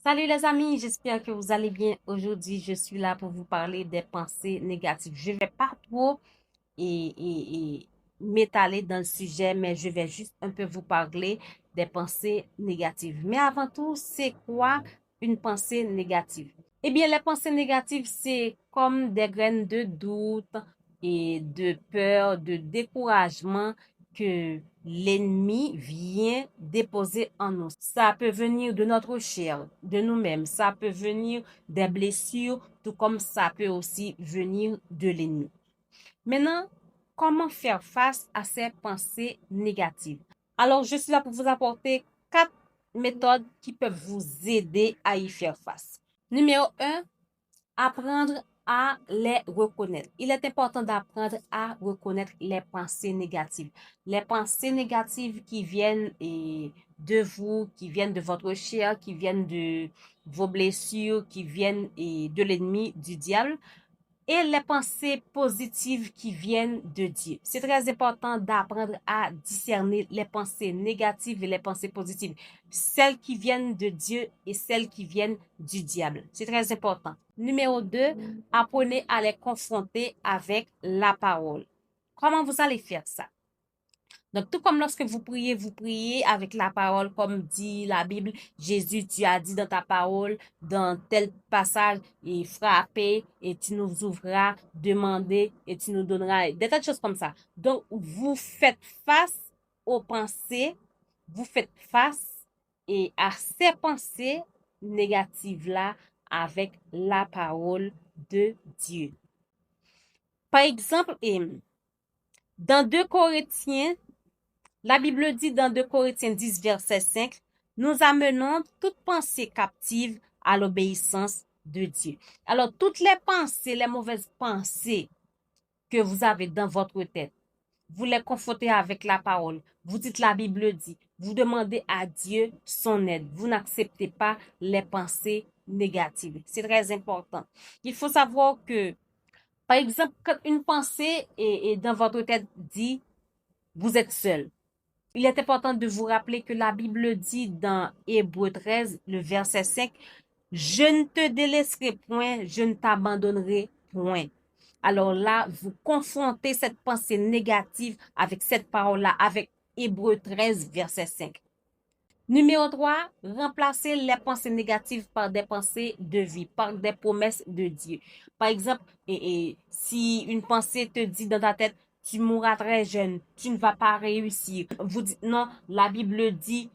Salut les amis, j'espère que vous allez bien. Aujourd'hui, je suis là pour vous parler des pensées négatives. Je vais pas trop et m'étaler dans le sujet, mais je vais juste un peu vous parler des pensées négatives. Mais avant tout, c'est quoi une pensée négative? Eh bien, les pensées négatives, c'est comme des graines de doute et de peur, de découragement que l'ennemi vient déposer en nous. Ça peut venir de notre chair, de nous-mêmes. Ça peut venir des blessures, tout comme ça peut aussi venir de l'ennemi. Maintenant, comment faire face à ces pensées négatives? Alors, je suis là pour vous apporter 4 méthodes qui peuvent vous aider à y faire face. Numéro 1, apprendre à les reconnaître. Il est important d'apprendre à reconnaître les pensées négatives. Les pensées négatives qui viennent de vous, qui viennent de votre chair, qui viennent de vos blessures, qui viennent de l'ennemi, du diable, et les pensées positives qui viennent de Dieu. C'est très important d'apprendre à discerner les pensées négatives et les pensées positives, celles qui viennent de Dieu et celles qui viennent du diable. C'est très important. Numéro 2, apprenez à les confronter avec la parole. Comment vous allez faire ça? Donc, tout comme lorsque vous priez avec la parole, comme dit la Bible, Jésus, tu as dit dans ta parole, dans tel passage, et frappez, et tu nous ouvriras, demandez, et tu nous donneras, des tas de choses comme ça. Donc, vous faites face aux pensées, vous faites face et à ces pensées négatives-là avec la parole de Dieu. Par exemple, dans 2 Corinthiens, la Bible dit dans 2 Corinthiens 10, verset 5, nous amenons toute pensée captive à l'obéissance de Dieu. Alors, toutes les pensées, les mauvaises pensées que vous avez dans votre tête, vous les confrontez avec la parole. Vous dites la Bible dit, vous demandez à Dieu son aide. Vous n'acceptez pas les pensées négatives. C'est très important. Il faut savoir que, par exemple, quand une pensée est dans votre tête dit, vous êtes seul. Il est important de vous rappeler que la Bible dit dans Hébreux 13, le verset 5, je ne te délaisserai point, je ne t'abandonnerai point. Alors là, vous confrontez cette pensée négative avec cette parole-là, avec Hébreux 13, verset 5. Numéro 3, remplacez les pensées négatives par des pensées de vie, par des promesses de Dieu. Par exemple, si une pensée te dit dans ta tête, tu mourras très jeune, tu ne vas pas réussir. Vous dites non, la Bible dit,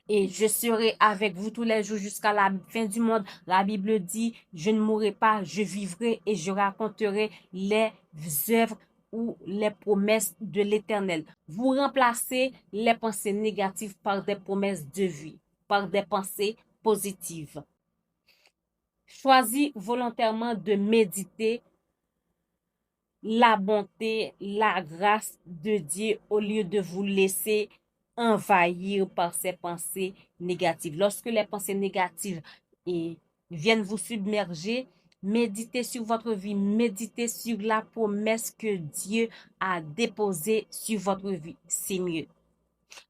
et je serai avec vous tous les jours jusqu'à la fin du monde. La Bible dit, je ne mourrai pas, je vivrai et je raconterai les œuvres ou les promesses de l'Éternel. Vous remplacez les pensées négatives par des promesses de vie, par des pensées positives. Choisis volontairement de méditer la bonté, la grâce de Dieu au lieu de vous laisser envahir par ces pensées négatives. Lorsque les pensées négatives viennent vous submerger, méditez sur votre vie, méditez sur la promesse que Dieu a déposée sur votre vie. C'est mieux.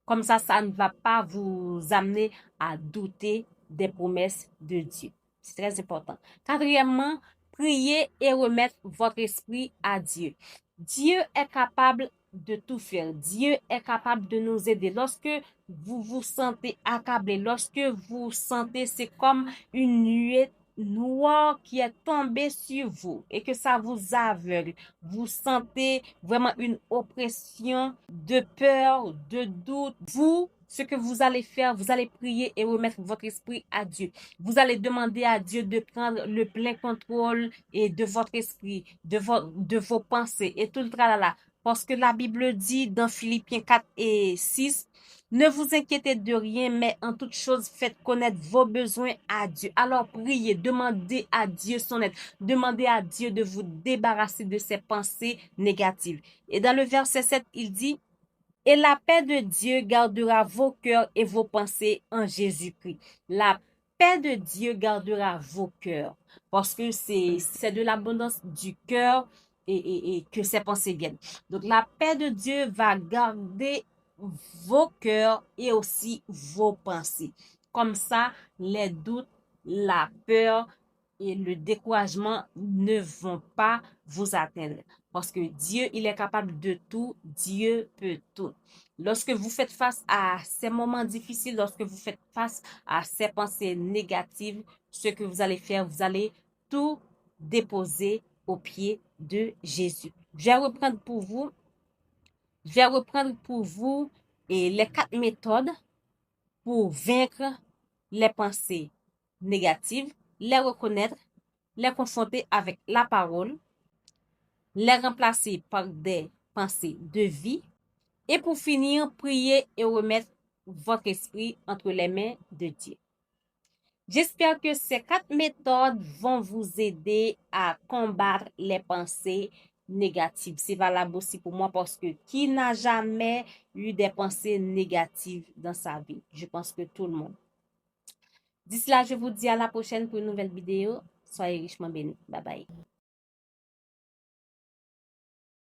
Comme ça ne va pas vous amener à douter des promesses de Dieu. C'est très important. Quatrièmement, priez et remettre votre esprit à Dieu. Dieu est capable de tout faire. Dieu est capable de nous aider. Lorsque vous vous sentez accablé, lorsque vous sentez c'est comme une nuée noire qui est tombée sur vous et que ça vous aveugle, vous sentez vraiment une oppression de peur, de doute. Vous, ce que vous allez faire, vous allez prier et remettre votre esprit à Dieu. Vous allez demander à Dieu de prendre le plein contrôle et de votre esprit, de vos pensées et tout le tralala. Parce que la Bible dit dans Philippiens 4 et 6, ne vous inquiétez de rien, mais en toute chose, faites connaître vos besoins à Dieu. Alors priez, demandez à Dieu son aide. Demandez à Dieu de vous débarrasser de ces pensées négatives. Et dans le verset 7, il dit, et la paix de Dieu gardera vos cœurs et vos pensées en Jésus-Christ. La paix de Dieu gardera vos cœurs. Parce que c'est de l'abondance du cœur et que ces pensées viennent. Donc la paix de Dieu va garder vos cœurs et aussi vos pensées. Comme ça, les doutes la peur et le découragement ne vont pas vous atteindre. Parce que Dieu, il est capable de tout. Dieu peut tout. Lorsque vous faites face à ces moments difficiles, lorsque vous faites face à ces pensées négatives, ce que vous allez faire, vous allez tout déposer aux pieds de Jésus. Je vais reprendre pour vous les 4 méthodes pour vaincre les pensées négatives, les reconnaître, les confronter avec la parole, les remplacer par des pensées de vie et pour finir, prier et remettre votre esprit entre les mains de Dieu. J'espère que ces 4 méthodes vont vous aider à combattre les pensées négatives. C'est valable aussi pour moi parce que qui n'a jamais eu des pensées négatives dans sa vie? Je pense que tout le monde. D'ici là, je vous dis à la prochaine pour une nouvelle vidéo. Soyez richement bénis. Bye bye.